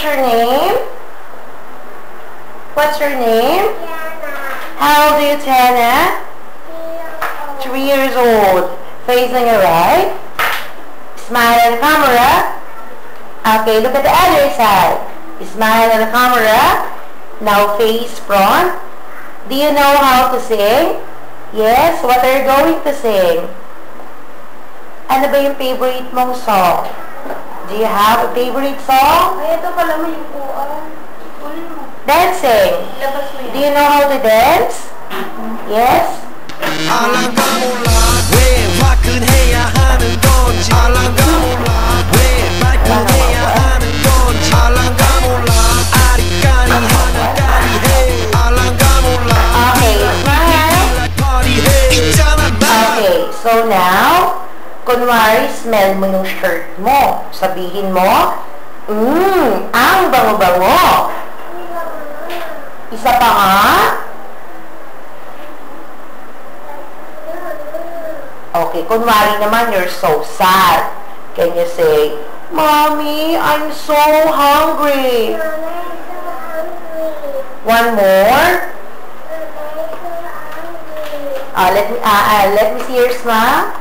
your name? What's your name? How old are you, Tiana? 3 years old. Facing your right. Smile at the camera. Okay, look at the other side. Smile at the camera. Now face front. Do you know how to sing? Yes, what are you going to sing? Ano ba yung favorite mong song? Do you have a favorite song? Ay, ito pala mo yung kuan. Dancing. Labas mo yan. Do you know how to dance? Yes? 알랑가 몰라 왜 화끈해야 하는 건지 알랑가 몰라 왜 발끈해야 하는 건지 알랑가 몰라 아리까리 하나까리 해 알랑가 몰라 Okay, smile. 파티해 있잖아 나 Okay, so now, kunwari, smell mo yung shirt mo. Sabihin mo, ang bango-bango. Isa pa nga. Okay, kunwari naman, you're so sad. Can you say, Mommy, I'm so hungry. One more. Let me see your smile.